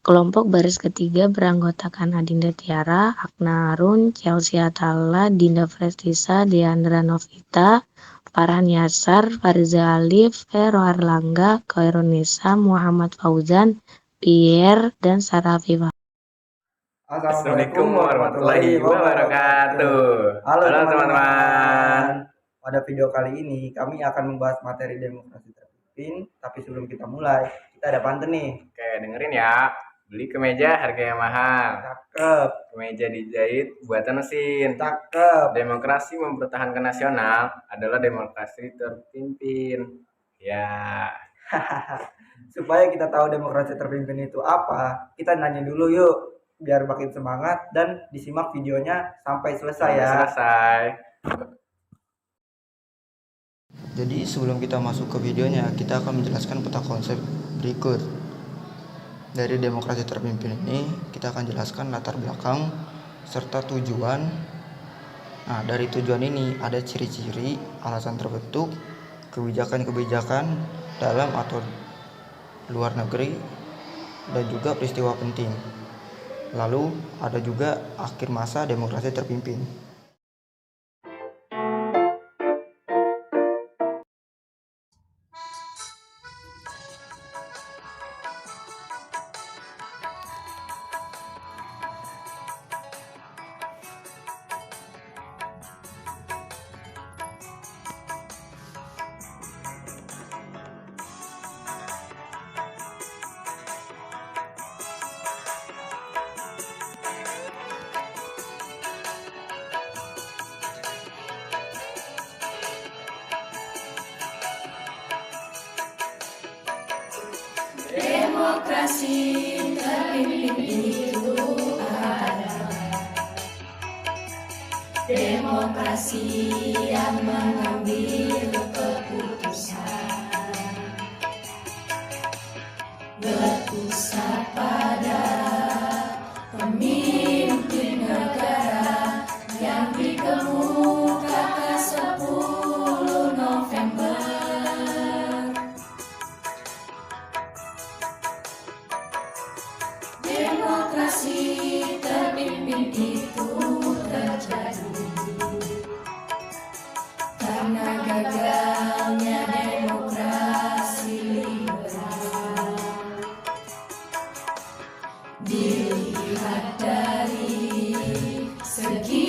Kelompok baris ketiga beranggotakan Adinda Tiara, Akna Harun, Chelsea Atala, Dinda Prestisa, Deandra Novita, Farhan Yasar, Fariza Alif, Vero Erlangga, Khairun Nisa, Muhammad Fauzan, Pierre, dan Sarah Afifah. Assalamualaikum warahmatullahi wabarakatuh. Halo teman-teman. Pada video kali ini kami akan membahas materi demokrasi terpimpin. Tapi sebelum kita mulai, kita ada pantun nih. Oke, dengerin ya. Beli kemeja harganya mahal. Cakep. Kemeja dijahit buatan mesin. Cakep. Demokrasi mempertahankan nasional adalah demokrasi terpimpin. Ya. Supaya kita tahu demokrasi terpimpin itu apa, kita nanya dulu yuk, biar makin semangat, dan disimak videonya sampai selesai ya. Selesai. Jadi sebelum kita masuk ke videonya, kita akan menjelaskan peta konsep berikut. Dari demokrasi terpimpin ini, kita akan jelaskan latar belakang serta tujuan. Nah, dari tujuan ini ada ciri-ciri, alasan terbentuk, kebijakan-kebijakan dalam atau luar negeri, dan juga peristiwa penting. Lalu ada juga akhir masa demokrasi terpimpin. Demokrasi terpimpin itu adalah demokrasi yang mengambil keputusan berpusat pada pemimpin negara yang dikemukakan 10 November. Demokrasi terpimpin itu terjadi karena gagalnya demokrasi liberal. Dilihat dari segi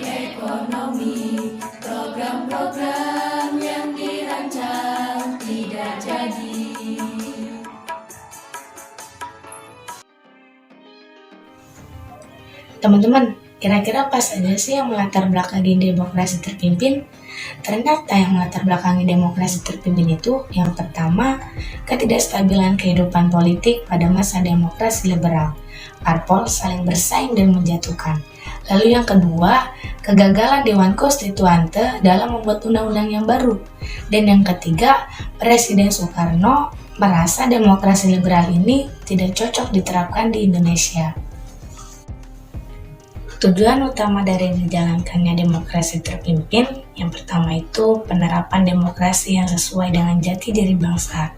ekonomi, program-program yang dirancang tidak jadi. Teman-teman, kira-kira apa saja sih yang melatar belakangi demokrasi terpimpin? Ternyata yang melatar belakangi demokrasi terpimpin itu yang pertama, ketidakstabilan kehidupan politik pada masa demokrasi liberal. Parpol saling bersaing dan menjatuhkan. Lalu yang kedua, kegagalan Dewan Konstituante dalam membuat undang-undang yang baru. Dan yang ketiga, Presiden Soekarno merasa demokrasi liberal ini tidak cocok diterapkan di Indonesia. Tujuan utama dari dijalankannya demokrasi terpimpin, yang pertama itu penerapan demokrasi yang sesuai dengan jati diri bangsa.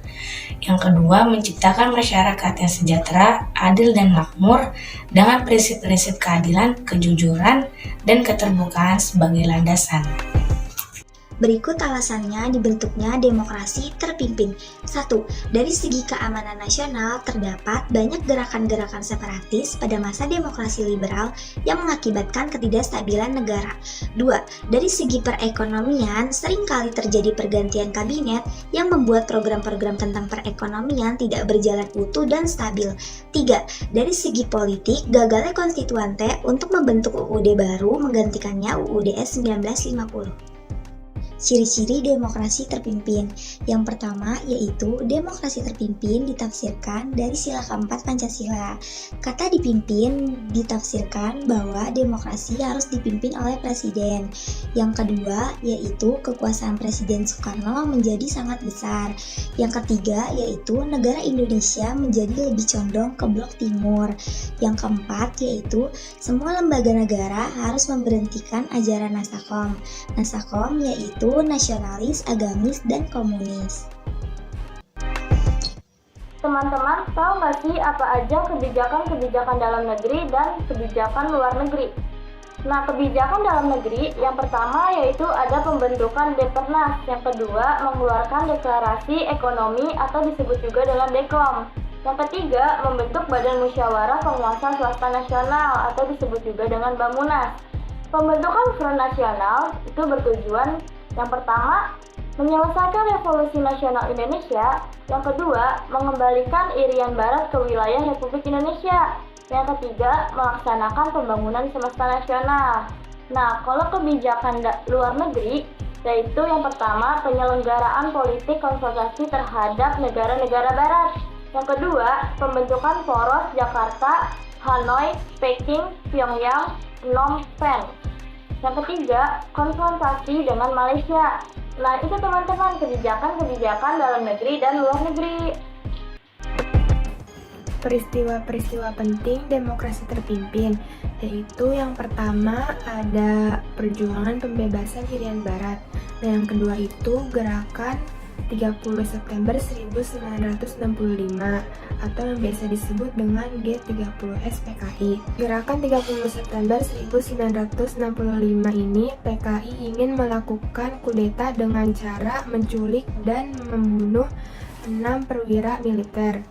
Yang kedua, menciptakan masyarakat yang sejahtera, adil dan makmur dengan prinsip-prinsip keadilan, kejujuran, dan keterbukaan sebagai landasan. Berikut alasannya dibentuknya demokrasi terpimpin. 1. Dari segi keamanan nasional, terdapat banyak gerakan-gerakan separatis pada masa demokrasi liberal yang mengakibatkan ketidakstabilan negara. 2. Dari segi perekonomian, seringkali terjadi pergantian kabinet yang membuat program-program tentang perekonomian tidak berjalan utuh dan stabil. 3. Dari segi politik, gagalnya konstituante untuk membentuk UUD baru menggantikannya UUD 1950. Ciri-ciri demokrasi terpimpin. Yang pertama yaitu demokrasi terpimpin ditafsirkan dari sila keempat Pancasila. Kata dipimpin ditafsirkan bahwa demokrasi harus dipimpin oleh presiden. Yang kedua yaitu kekuasaan Presiden Soekarno menjadi sangat besar. Yang ketiga yaitu negara Indonesia menjadi lebih condong ke blok timur. Yang keempat yaitu semua lembaga negara harus memberhentikan ajaran Nasakom. Nasakom yaitu nasionalis, agamis, dan komunis. Teman-teman tahu nggak sih apa aja kebijakan-kebijakan dalam negeri dan kebijakan luar negeri? Nah, kebijakan dalam negeri yang pertama yaitu ada pembentukan Depernas, yang kedua mengeluarkan deklarasi ekonomi atau disebut juga dengan Dekom. Yang ketiga, membentuk Badan Musyawarah Penguasa Swasta Nasional atau disebut juga dengan Bamunas. Pembentukan Front Nasional itu bertujuan yang pertama, menyelesaikan revolusi nasional Indonesia. Yang kedua, mengembalikan Irian Barat ke wilayah Republik Indonesia. Yang ketiga, melaksanakan pembangunan semesta nasional. Nah, kalau kebijakan luar negeri, yaitu yang pertama, penyelenggaraan politik konfrontasi terhadap negara-negara barat. Yang kedua, pembentukan poros Jakarta, Hanoi, Peking, Pyongyang, Phnom Penh. Yang ketiga, konfrontasi dengan Malaysia. Nah, itu teman-teman kebijakan-kebijakan dalam negeri dan luar negeri. Peristiwa-peristiwa penting demokrasi terpimpin, yaitu yang pertama ada perjuangan pembebasan Irian Barat. Dan yang kedua itu gerakan 30 September 1965 atau yang biasa disebut dengan G30S PKI. Gerakan 30 September 1965 ini PKI ingin melakukan kudeta dengan cara menculik dan membunuh 6 perwira militer.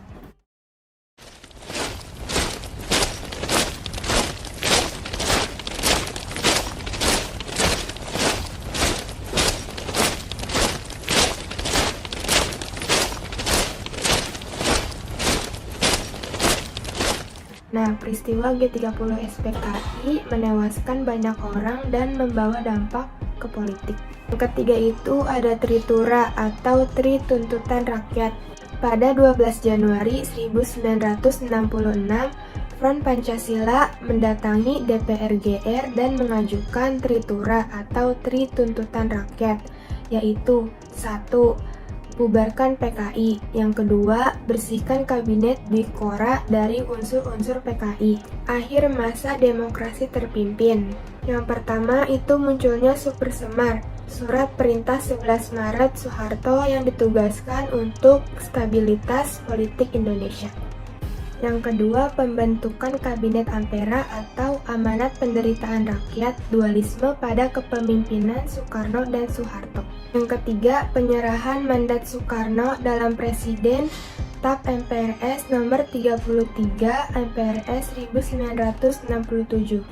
Nah, peristiwa G30S PKI menewaskan banyak orang dan membawa dampak ke politik. Yang ketiga itu ada Tritura atau Tri Tuntutan Rakyat. Pada 12 Januari 1966, Front Pancasila mendatangi DPR GR dan mengajukan Tritura atau Tri Tuntutan Rakyat, yaitu 1. Bubarkan PKI. Yang kedua, bersihkan kabinet Dikora dari unsur-unsur PKI. Akhir masa demokrasi terpimpin. Yang pertama itu munculnya Super Semar, surat perintah 11 Maret Soeharto yang ditugaskan untuk stabilitas politik Indonesia. Yang kedua, pembentukan Kabinet Ampera atau Amanat Penderitaan Rakyat, dualisme pada kepemimpinan Soekarno dan Soeharto. Yang ketiga, penyerahan mandat Soekarno dalam Presiden TAP MPRS nomor 33 MPRS 1967.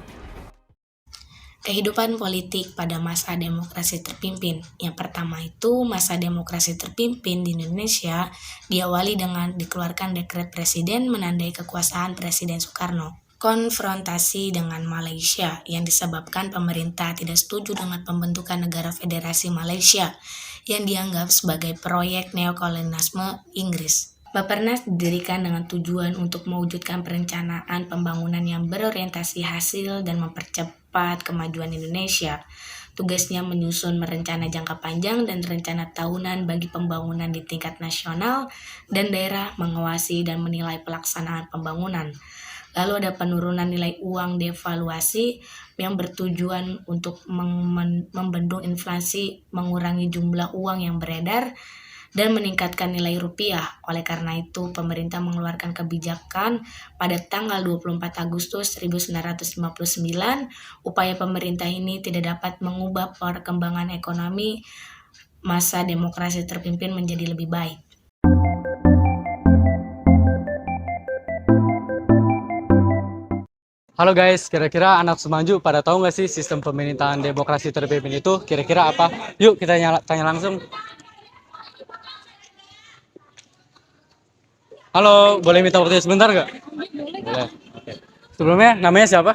Kehidupan politik pada masa demokrasi terpimpin. Yang pertama itu masa demokrasi terpimpin di Indonesia diawali dengan dikeluarkan dekret presiden menandai kekuasaan Presiden Soekarno. Konfrontasi dengan Malaysia yang disebabkan pemerintah tidak setuju dengan pembentukan negara federasi Malaysia yang dianggap sebagai proyek neokolonialisme Inggris. Bapernas didirikan dengan tujuan untuk mewujudkan perencanaan pembangunan yang berorientasi hasil dan mempercepat kemajuan Indonesia. Tugasnya menyusun rencana jangka panjang dan rencana tahunan bagi pembangunan di tingkat nasional dan daerah, mengawasi dan menilai pelaksanaan pembangunan. Lalu ada penurunan nilai uang devaluasi yang bertujuan untuk membendung inflasi, mengurangi jumlah uang yang beredar, dan meningkatkan nilai rupiah. Oleh karena itu, pemerintah mengeluarkan kebijakan pada tanggal 24 Agustus 1959. Upaya pemerintah ini tidak dapat mengubah perkembangan ekonomi masa demokrasi terpimpin menjadi lebih baik. Halo guys, kira-kira anak Semanju pada tahu nggak sih sistem pemerintahan demokrasi terpimpin itu kira-kira apa? Yuk kita tanya langsung. Halo, boleh minta waktunya sebentar nggak? Boleh. Oke. Sebelumnya namanya siapa?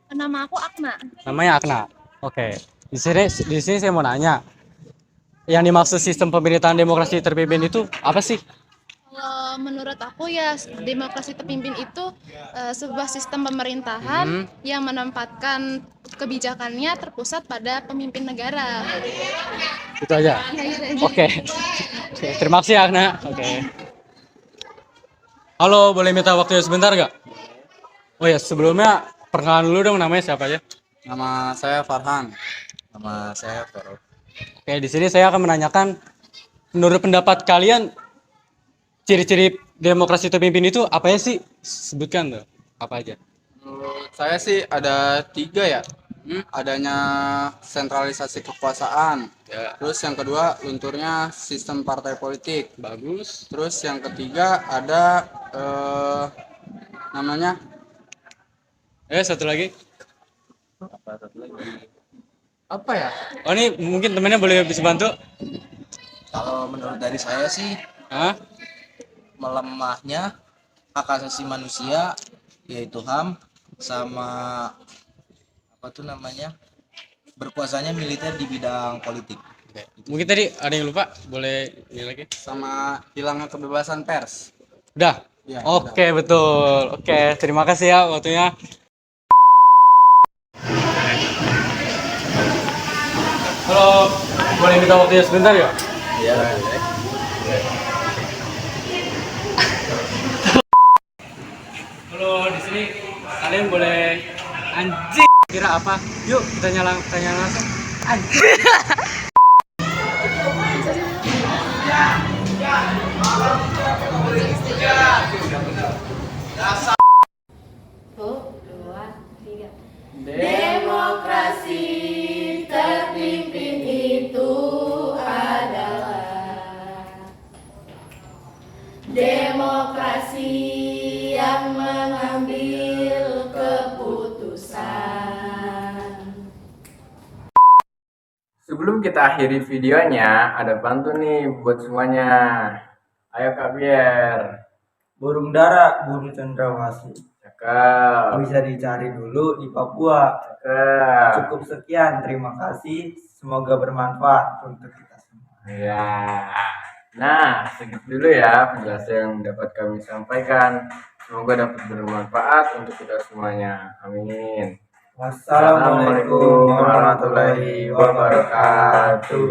Nama aku Akna. Namanya Akna. Oke. Di sini saya mau nanya. Yang dimaksud sistem pemerintahan demokrasi terpimpin itu apa sih? Kalau menurut aku ya demokrasi terpimpin itu sebuah sistem pemerintahan yang menempatkan kebijakannya terpusat pada pemimpin negara. Itu aja. Oke. Terima kasih Akna. Oke. Halo, boleh minta waktunya sebentar nggak? Oh ya, sebelumnya perkenalan dulu dong, namanya siapa aja? Nama saya Farhan. Nama saya Vero. Oke, di sini saya akan menanyakan menurut pendapat kalian ciri-ciri demokrasi terpimpin itu apa ya sih? Sebutkan tuh, apa aja? Menurut saya sih ada 3 ya. Adanya sentralisasi kekuasaan. Terus yang kedua lunturnya sistem partai politik. Bagus. Terus yang ketiga ada namanya Satu lagi. apa ya? Oh, ini mungkin temennya boleh bisa bantu? Kalau menurut dari saya sih melemahnya hak asasi manusia yaitu HAM sama apa tuh namanya berkuasanya militer di bidang politik. Mungkin tadi ada yang lupa, boleh ini lagi? Sama hilangnya kebebasan pers. Udah? Ya, Oke, betul. Oke, terima kasih ya waktunya. Halo, boleh minta waktunya sebentar ya? Iya. Halo, di sini kalian boleh anjing kira apa? Yuk kita tanya langsung. Anjing. Demokrasi terpimpin itu adalah demokrasi yang mengambil keputusan. Sebelum kita akhiri videonya, ada pantun nih buat semuanya. Ayo Kak Bier. Burung dara, burung cendrawasih. Cakep. Bisa dicari dulu di Papua. Cakep. Cukup sekian, terima kasih. Semoga bermanfaat untuk kita semua. Ya. Nah, segitu dulu ya penjelasan yang dapat kami sampaikan. Semoga dapat bermanfaat untuk kita semuanya. Amin. Wassalamualaikum warahmatullahi wabarakatuh.